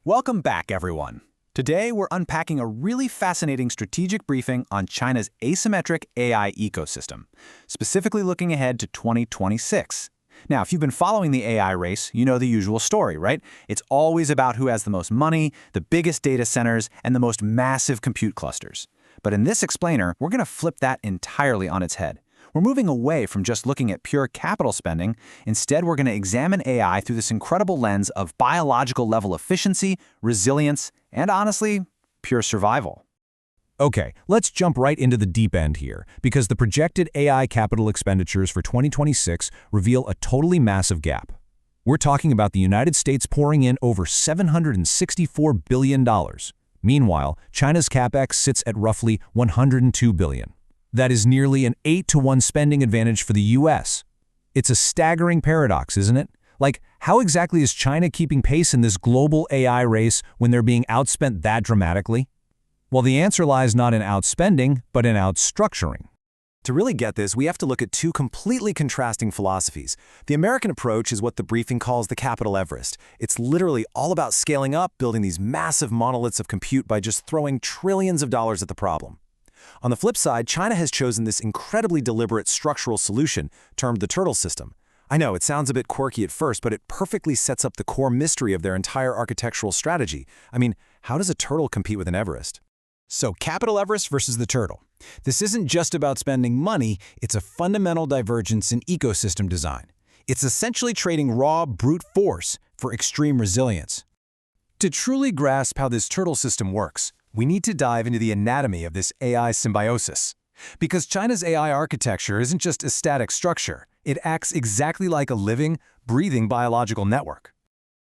Welcome back, everyone. Today, we're unpacking a really fascinating strategic briefing on China's asymmetric AI ecosystem, specifically looking ahead to 2026. Now, if you've been following the AI race, you know the usual story, right? It's always about who has the most money, the biggest data centers, and the most massive compute clusters. But in this explainer, we're going to flip that entirely on its head. We're moving away from just looking at pure capital spending. Instead, we're going to examine AI through this incredible lens of biological level efficiency, resilience, and honestly, pure survival. Okay, let's jump right into the deep end here, because the projected AI capital expenditures for 2026 reveal a totally massive gap. We're talking about the United States pouring in over $764 billion. Meanwhile, China's capex sits at roughly $102 billion. That is nearly an 8-to-1 spending advantage for the US. It's a staggering paradox, isn't it? Like, how exactly is China keeping pace in this global AI race when they're being outspent that dramatically? Well, the answer lies not in outspending, but in outstructuring. To really get this, we have to look at two completely contrasting philosophies. The American approach is what the briefing calls the Capital Everest. It's literally all about scaling up, building these massive monoliths of compute by just throwing trillions of dollars at the problem. On the flip side, China has chosen this incredibly deliberate structural solution, termed the turtle system. I know, it sounds a bit quirky at first, but it perfectly sets up the core mystery of their entire architectural strategy. I mean, how does a turtle compete with an Everest? So, Capital Everest versus the turtle. This isn't just about spending money, it's a fundamental divergence in ecosystem design. It's essentially trading raw, brute force for extreme resilience. To truly grasp how this turtle system works, we need to dive into the anatomy of this AI symbiosis. Because China's AI architecture isn't just a static structure, it acts exactly like a living, breathing biological network.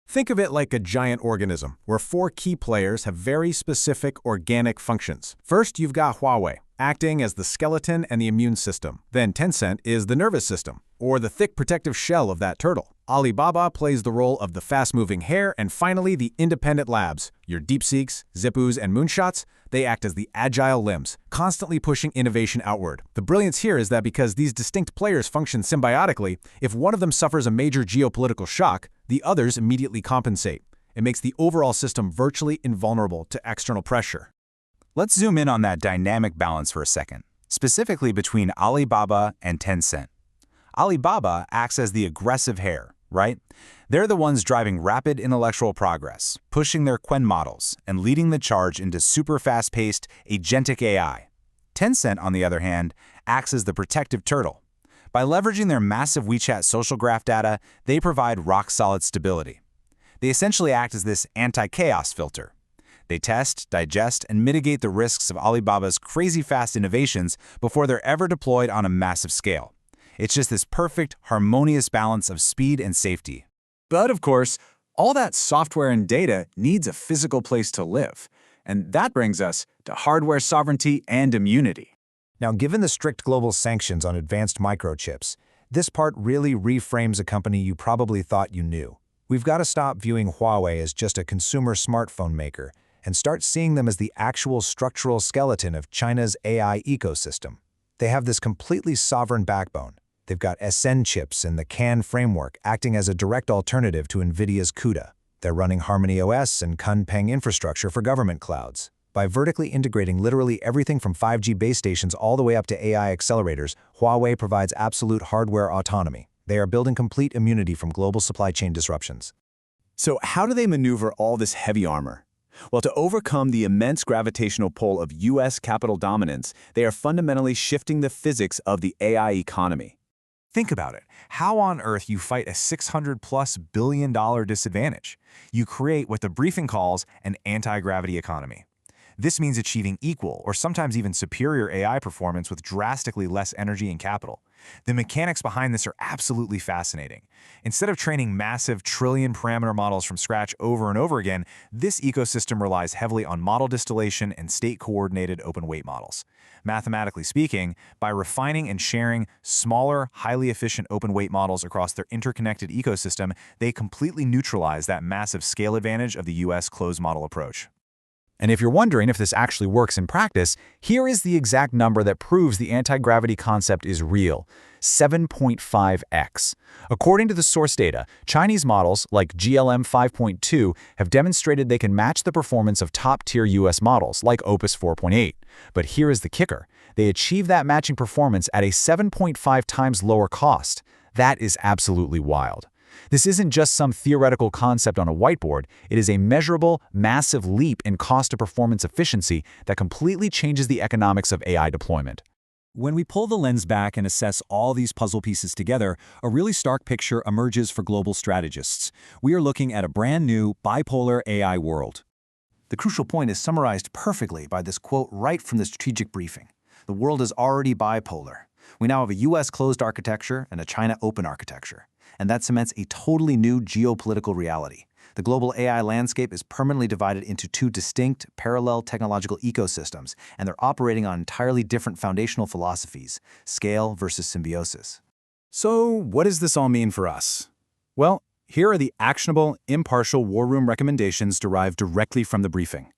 Think of it like a giant organism, where four key players have very specific organic functions. First, you've got Huawei, acting as the skeleton and the immune system. Then Tencent is the nervous system, or the thick protective shell of that turtle. Alibaba plays the role of the fast-moving hare, and finally, the independent labs, your DeepSeeks, Zipus, and Moonshots, they act as the agile limbs, constantly pushing innovation outward. The brilliance here is that because these distinct players function symbiotically, if one of them suffers a major geopolitical shock, the others immediately compensate. It makes the overall system virtually invulnerable to external pressure. Let's zoom in on that dynamic balance for a second, specifically between Alibaba and Tencent. Alibaba acts as the aggressive hare, right? They're the ones driving rapid intellectual progress, pushing their Quen models, and leading the charge into super fast-paced, agentic AI. Tencent, on the other hand, acts as the protective turtle. By leveraging their massive WeChat social graph data, they provide rock-solid stability. They essentially act as this anti-chaos filter. They test, digest, and mitigate the risks of Alibaba's crazy-fast innovations before they're ever deployed on a massive scale. It's just this perfect, harmonious balance of speed and safety. But of course, all that software and data needs a physical place to live. And that brings us to hardware sovereignty and immunity. Now, given the strict global sanctions on advanced microchips, this part really reframes a company you probably thought you knew. We've got to stop viewing Huawei as just a consumer smartphone maker and start seeing them as the actual structural skeleton of China's AI ecosystem. They have this completely sovereign backbone. They've got SN chips and the CAN framework acting as a direct alternative to NVIDIA's CUDA. They're running Harmony OS and Kunpeng infrastructure for government clouds. By vertically integrating literally everything from 5G base stations all the way up to AI accelerators, Huawei provides absolute hardware autonomy. They are building complete immunity from global supply chain disruptions. So how do they maneuver all this heavy armor? Well, to overcome the immense gravitational pull of US capital dominance, they are fundamentally shifting the physics of the AI economy. Think about it. How on earth you fight a $600+ billion disadvantage? You create what the briefing calls an anti-gravity economy. This means achieving equal or sometimes even superior AI performance with drastically less energy and capital. The mechanics behind this are absolutely fascinating. Instead of training massive trillion-parameter models from scratch over and over again, this ecosystem relies heavily on model distillation and state-coordinated open-weight models. Mathematically speaking, by refining and sharing smaller, highly efficient open-weight models across their interconnected ecosystem, they completely neutralize that massive scale advantage of the US closed model approach. And if you're wondering if this actually works in practice, here is the exact number that proves the anti-gravity concept is real: 7.5x. According to the source data, Chinese models like GLM 5.2 have demonstrated they can match the performance of top-tier US models like Opus 4.8. But here is the kicker: they achieve that matching performance at a 7.5 times lower cost. That is absolutely wild. This isn't just some theoretical concept on a whiteboard. It is a measurable, massive leap in cost-to-performance efficiency that completely changes the economics of AI deployment. When we pull the lens back and assess all these puzzle pieces together, a really stark picture emerges for global strategists. We are looking at a brand new, bipolar AI world. The crucial point is summarized perfectly by this quote right from the strategic briefing. The world is already bipolar. We now have a US closed architecture and a China open architecture. And that cements a totally new geopolitical reality. The global AI landscape is permanently divided into two distinct, parallel technological ecosystems, and they're operating on entirely different foundational philosophies: scale versus symbiosis. So, what does this all mean for us? Well, here are the actionable, impartial war room recommendations derived directly from the briefing.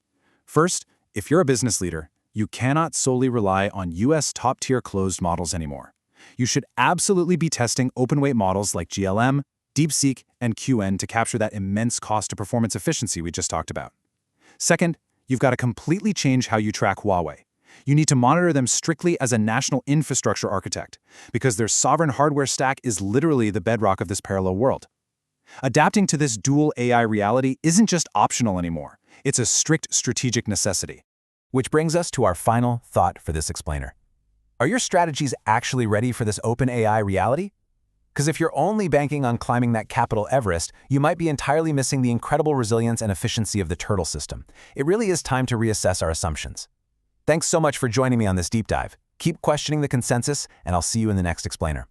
First, if you're a business leader, you cannot solely rely on US top-tier closed models anymore. You should absolutely be testing open-weight models like GLM, DeepSeek, and QN to capture that immense cost-to-performance efficiency we just talked about. Second, you've got to completely change how you track Huawei. You need to monitor them strictly as a national infrastructure architect, because their sovereign hardware stack is literally the bedrock of this parallel world. Adapting to this dual AI reality isn't just optional anymore. It's a strict strategic necessity. Which brings us to our final thought for this explainer. Are your strategies actually ready for this open AI reality? Because if you're only banking on climbing that Capitol Everest, you might be entirely missing the incredible resilience and efficiency of the turtle system. It really is time to reassess our assumptions. Thanks so much for joining me on this deep dive. Keep questioning the consensus, and I'll see you in the next explainer.